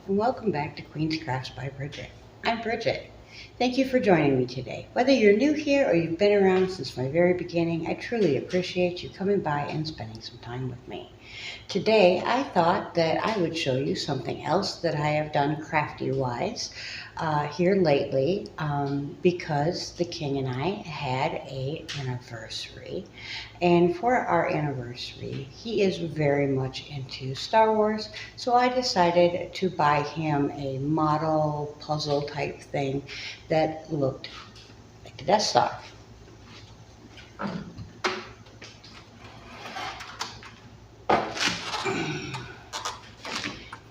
and welcome back to Queen's Crafts by Bridget. I'm Bridget. Thank you for joining me today. Whether you're new here or you've been around since my very beginning, I truly appreciate you coming by and spending some time with me. Today, I thought that I would show you something else that I have done crafty-wise here lately because the King and I had an anniversary. And for our anniversary, he is very much into Star Wars, so I decided to buy him a model puzzle type thing that looked like the Death Star.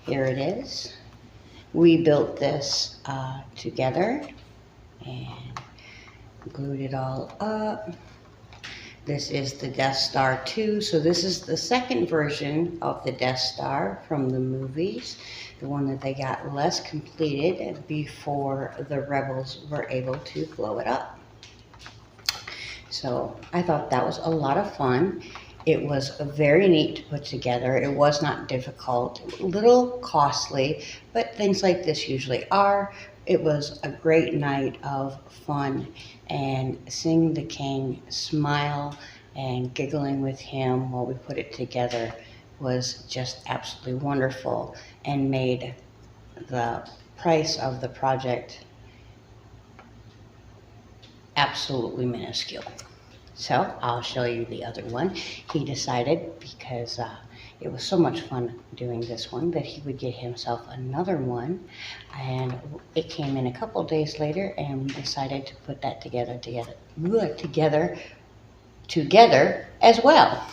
Here it is. We built this together and glued it all up. This is the Death Star 2, so this is the second version of the Death Star from the movies, the one that they got less completed before the rebels were able to blow it up. So I thought that was a lot of fun. It was very neat to put together. It was not difficult, a little costly, but things like this usually are. It was a great night of fun, and seeing the King smile and giggling with him while we put it together was just absolutely wonderful and made the price of the project absolutely minuscule. So I'll show you the other one. He decided, because it was so much fun doing this one, that he would get himself another one. And it came in a couple days later, and we decided to put that together as well.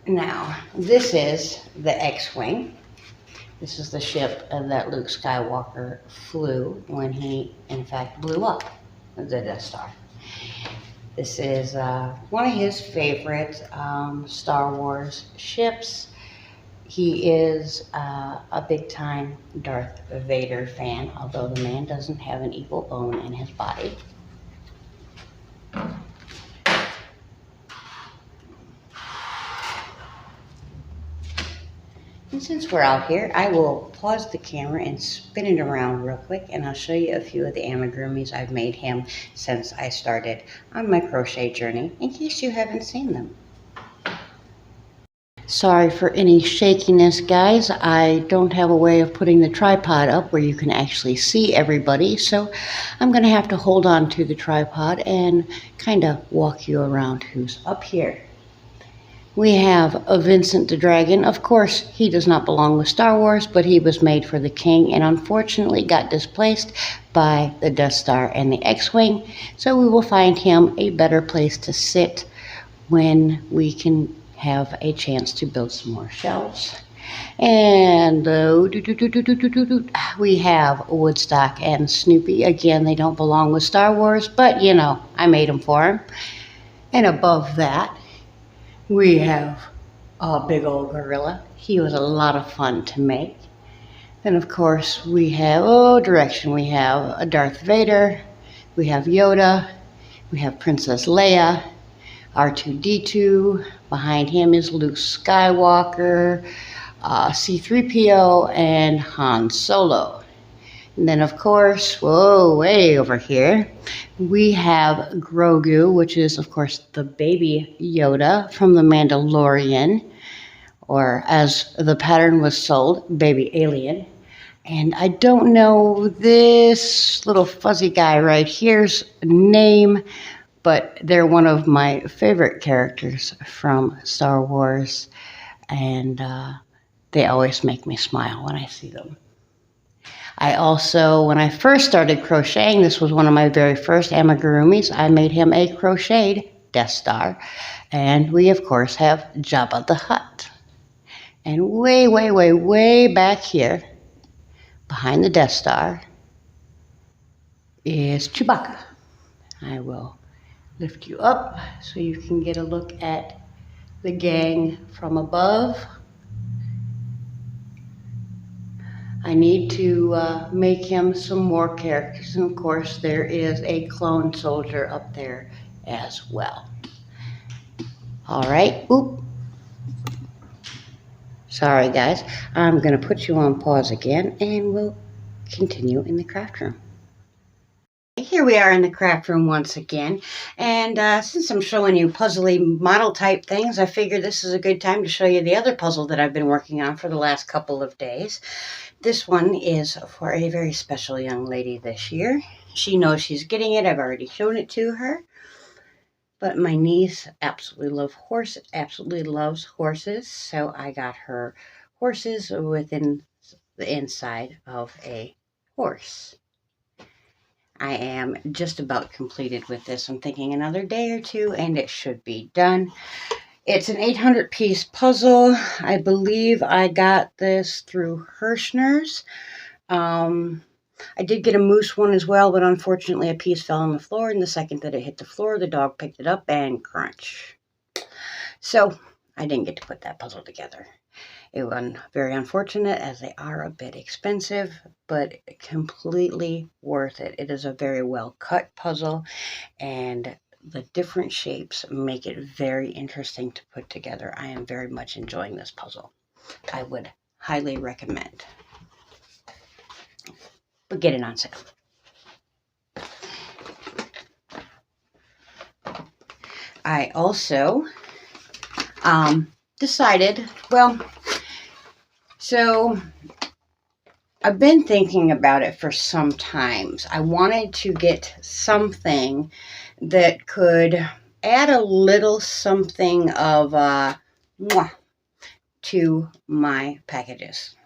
Now, this is the X-Wing. This is the ship that Luke Skywalker flew when he, in fact, blew up the Death Star. This is one of his favorite Star Wars ships. He is a big-time Darth Vader fan, although the man doesn't have an evil bone in his body. And since we're out here, I will pause the camera and spin it around real quick, and I'll show you a few of the amigurumis I've made him since I started on my crochet journey, in case you haven't seen them. Sorry for any shakiness, guys. I don't have a way of putting the tripod up where you can actually see everybody, so I'm going to have to hold on to the tripod and kind of walk you around who's up here. We have a Vincent the Dragon. Of course, he does not belong with Star Wars, but he was made for the King and unfortunately got displaced by the Death Star and the X-Wing. So we will find him a better place to sit when we can have a chance to build some more shelves. And we have Woodstock and Snoopy. Again, they don't belong with Star Wars, but you know, I made them for him. And above that, we have a big old gorilla. He was a lot of fun to make. Then, of course, we have, we have a Darth Vader, we have Yoda, we have Princess Leia, R2-D2, behind him is Luke Skywalker, C-3PO, and Han Solo. And then, of course, way over here, we have Grogu, which is, of course, the baby Yoda from The Mandalorian, or as the pattern was sold, baby alien. And I don't know this little fuzzy guy right here's name, but they're one of my favorite characters from Star Wars, and they always make me smile when I see them. I also, when I first started crocheting, this was one of my very first amigurumis, I made him a crocheted Death Star. And we, of course, have Jabba the Hutt. And way back here, behind the Death Star, is Chewbacca. I will lift you up so you can get a look at the gang from above. I I need to make him some more characters. And of course, there is a clone soldier up there as well. All right. Oop. Sorry, guys. I'm going to put you on pause again, and we'll continue in the craft room. Here we are in the craft room once again, and since I'm showing you puzzly model type things, I figured this is a good time to show you the other puzzle that I've been working on for the last couple of days. This one is for a very special young lady this year. She knows she's getting it. I've already shown it to her. But my niece absolutely loves horses, so I got her horses within the inside of a horse. I am just about completed with this. I'm thinking another day or two and it should be done. It's an 800-piece puzzle. I believe I got this through Hirschner's. I did get a moose one as well, but unfortunately a piece fell on the floor, and the second that it hit the floor, the dog picked it up and crunch. So I didn't get to put that puzzle together. It was very unfortunate, as they are a bit expensive, but completely worth it. It is a very well cut puzzle, and the different shapes make it very interesting to put together. I am very much enjoying this puzzle. I would highly recommend. But get it on sale. I also decided, well, so I've been thinking about it for some time. I wanted to get something that could add a little something of to my packages.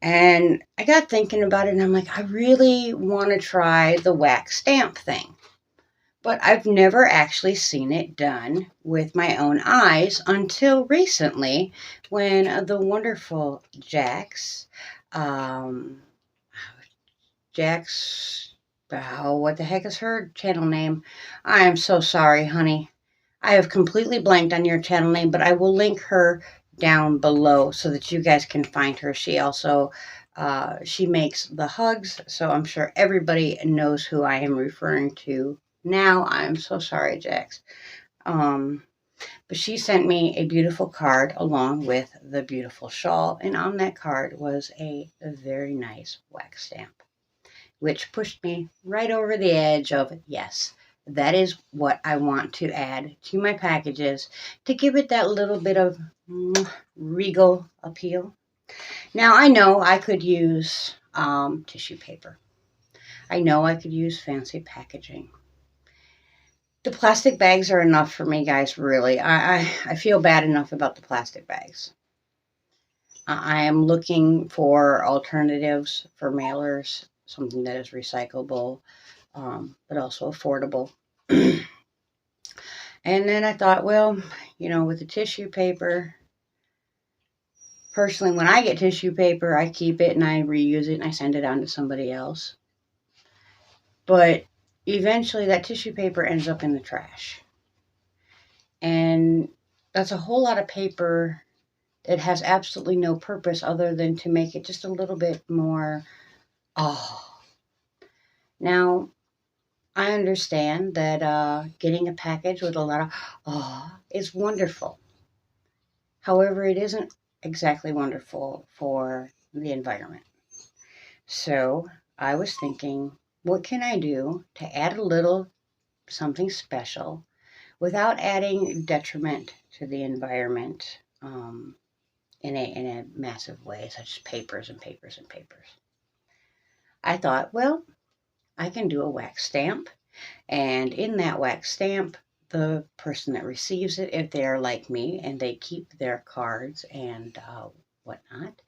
And I got thinking about it, and I'm like, I really want to try the wax stamp thing. But I've never actually seen it done with my own eyes until recently, when the wonderful Jax, what the heck is her channel name? I am so sorry, honey. I have completely blanked on your channel name, but I will link her down below so that you guys can find her. She also, she makes the hugs, so I'm sure everybody knows who I am referring to now. I'm so sorry, Jax. But she sent me a beautiful card along with the beautiful shawl, and on that card was a very nice wax stamp, which pushed me right over the edge of, yes, that is what I want to add to my packages to give it that little bit of regal appeal. Now, I know I could use tissue paper. I know I could use fancy packaging. The plastic bags are enough for me, guys, really. I feel bad enough about the plastic bags. I am looking for alternatives for mailers, something that is recyclable, but also affordable. And then I thought, well, you know, with the tissue paper, personally, when I get tissue paper, I keep it and I reuse it and I send it on to somebody else. But eventually that tissue paper ends up in the trash. And that's a whole lot of paper that has absolutely no purpose other than to make it just a little bit more, Now, I understand that getting a package with a lot of is wonderful. However, it isn't exactly wonderful for the environment. So I was thinking, what can I do to add a little something special without adding detriment to the environment in a massive way, such as papers and papers and papers. I thought, well, I can do a wax stamp, and in that wax stamp, the person that receives it, if they're like me and they keep their cards and whatnot,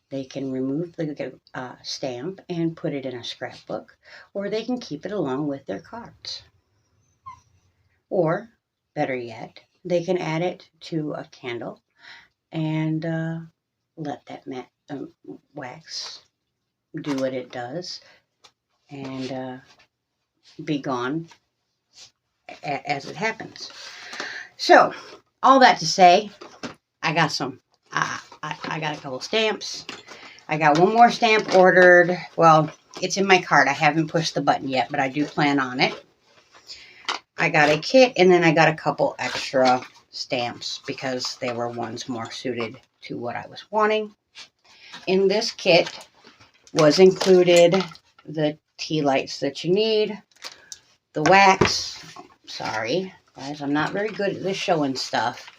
they can remove the stamp and put it in a scrapbook, or they can keep it along with their cards. Or, better yet, they can add it to a candle and let that wax do what it does and be gone as it happens. So, all that to say, I got some. I got a couple stamps. I got one more stamp ordered. Well, it's in my cart. I haven't pushed the button yet, but I do plan on it. I got a kit, and then I got a couple extra stamps because they were ones more suited to what I was wanting. In this kit was included the tea lights that you need, the wax. Sorry, guys, I'm not very good at this showing stuff.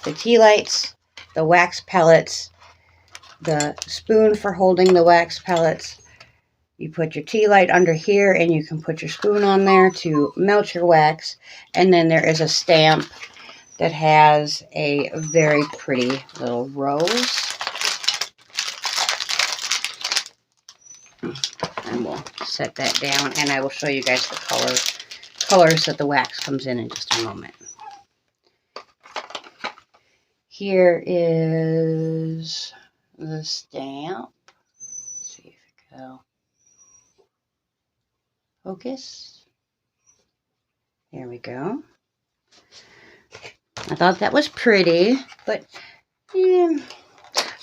The tea lights, the wax pellets, the spoon for holding the wax pellets. You put your tea light under here and you can put your spoon on there to melt your wax. And then there is a stamp that has a very pretty little rose. And we'll set that down and I will show you guys the colors that the wax comes in just a moment. Here is the stamp. Let's see if it will focus. There we go. I thought that was pretty, but I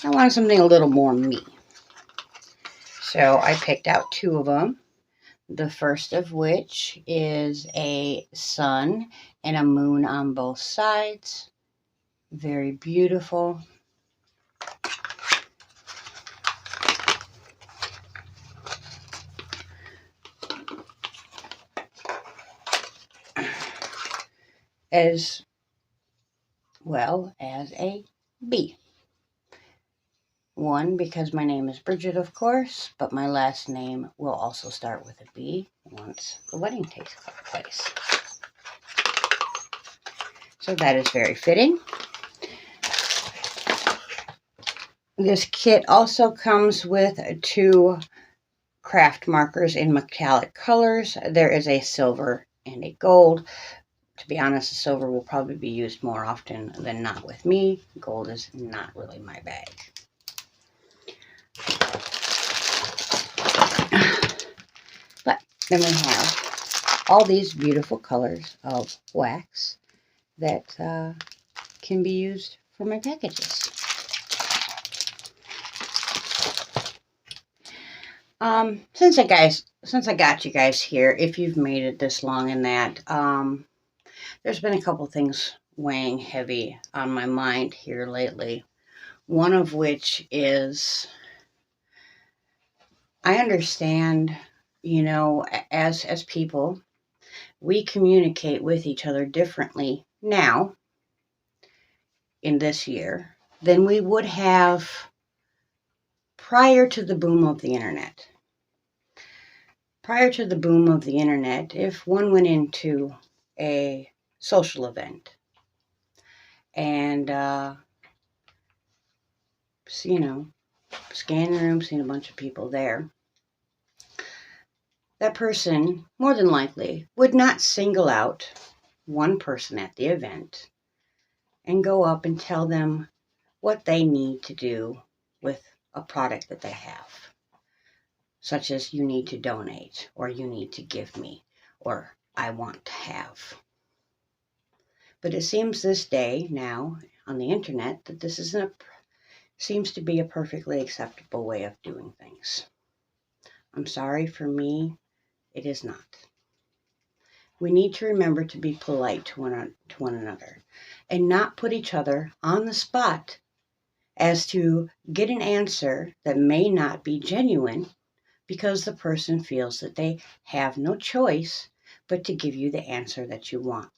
wanted something a little more me. So I picked out two of them. The first of which is a sun and a moon on both sides. Very beautiful. As well as a bee. One, because my name is Bridget, of course, but my last name will also start with a B once the wedding takes place. So that is very fitting. This kit also comes with two craft markers in metallic colors. There is a silver and a gold. To be honest, the silver will probably be used more often than not with me. Gold is not really my bag. But then we have all these beautiful colors of wax that can be used for my packages. Since I got you guys here, if you've made it this long in that, there's been a couple things weighing heavy on my mind here lately. One of which is, I understand, as people, we communicate with each other differently now in this year than we would have prior to the boom of the internet. Prior to the boom of the internet, if one went into a social event and, scanning the room, seeing a bunch of people there, that person, more than likely, would not single out one person at the event and go up and tell them what they need to do with a product that they have. Such as, you need to donate, or you need to give me, or I want to have. But it seems this day now on the internet that this seems to be a perfectly acceptable way of doing things. I'm sorry, for me, it is not. We need to remember to be polite to one another and not put each other on the spot as to get an answer that may not be genuine because the person feels that they have no choice but to give you the answer that you want.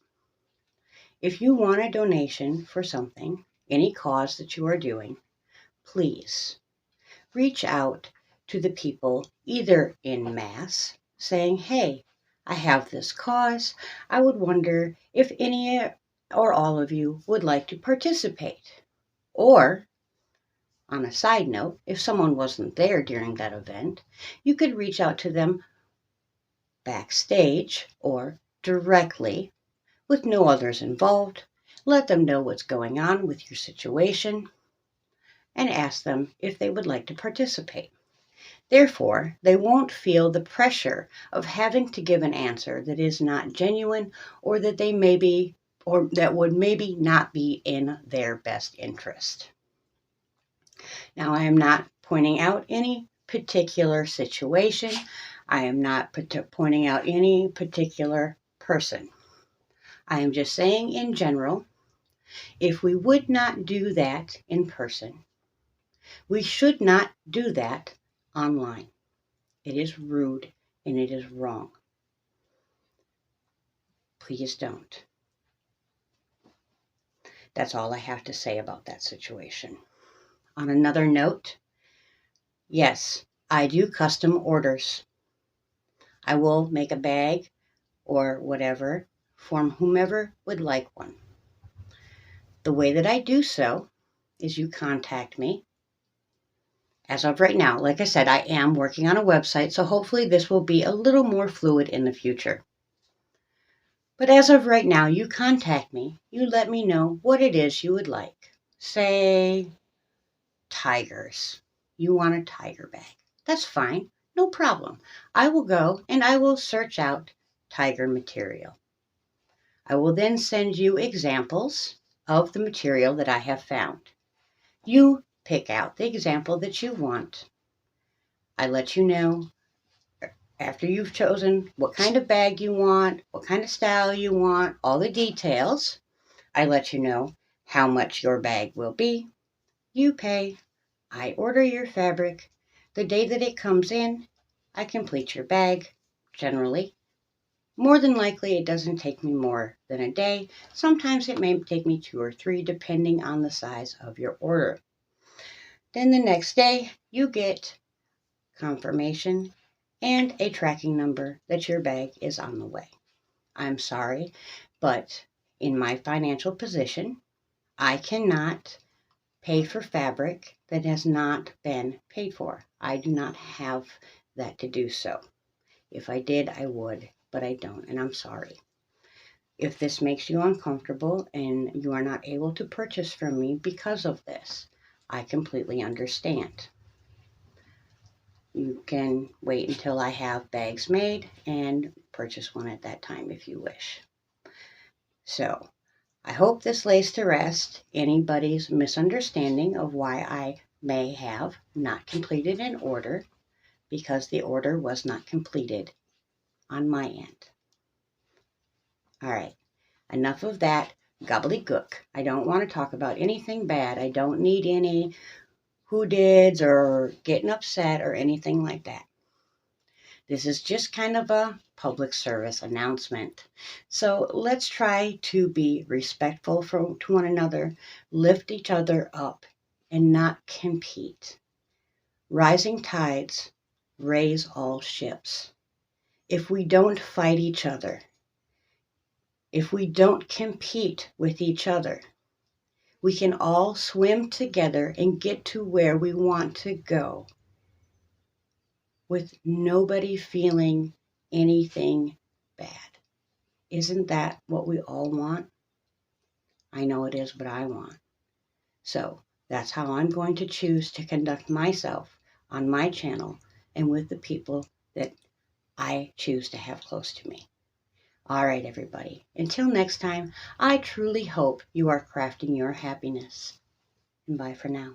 If you want a donation for something, any cause that you are doing, please reach out to the people either en masse saying, hey, I have this cause. I would wonder if any or all of you would like to participate. Or, on a side note, if someone wasn't there during that event, you could reach out to them backstage or directly with no others involved. Let them know what's going on with your situation and ask them if they would like to participate. Therefore, they won't feel the pressure of having to give an answer that is not genuine or that that would maybe not be in their best interest. Now, I am not pointing out any particular situation. I am not pointing out any particular person. I am just saying in general, if we would not do that in person, we should not do that online. It is rude and it is wrong. Please don't. That's all I have to say about that situation. On another note, yes, I do custom orders. I will make a bag or whatever for whomever would like one. The way that I do so is you contact me. As of right now, like I said, I am working on a website, so hopefully this will be a little more fluid in the future. But as of right now, you contact me. You let me know what it is you would like. Say, tigers. You want a tiger bag. That's fine. No problem. I will go and I will search out tiger material. I will then send you examples of the material that I have found. You pick out the example that you want. I let you know after you've chosen what kind of bag you want, what kind of style you want, all the details. I let you know how much your bag will be. You pay. I order your fabric. The day that it comes in, I complete your bag, generally. More than likely, it doesn't take me more than a day. Sometimes it may take me 2 or 3, depending on the size of your order. Then the next day, you get confirmation and a tracking number that your bag is on the way. I'm sorry, but in my financial position, I cannot pay for fabric that has not been paid for. I do not have that to do so. If I did, I would, but I don't, and I'm sorry. If this makes you uncomfortable and you are not able to purchase from me because of this, I completely understand. You can wait until I have bags made and purchase one at that time if you wish. So, I hope this lays to rest anybody's misunderstanding of why I may have not completed an order, because the order was not completed on my end. All right, enough of that gobbledygook. I don't want to talk about anything bad. I don't need any who dids or getting upset or anything like that. This is just kind of a public service announcement. So let's try to be respectful to one another, lift each other up, and not compete. Rising tides raise all ships. If we don't fight each other, if we don't compete with each other, we can all swim together and get to where we want to go with nobody feeling anything bad. Isn't that what we all want? I know it is what I want. So that's how I'm going to choose to conduct myself on my channel and with the people that I choose to have close to me. All right, everybody. Until next time, I truly hope you are crafting your happiness. And bye for now.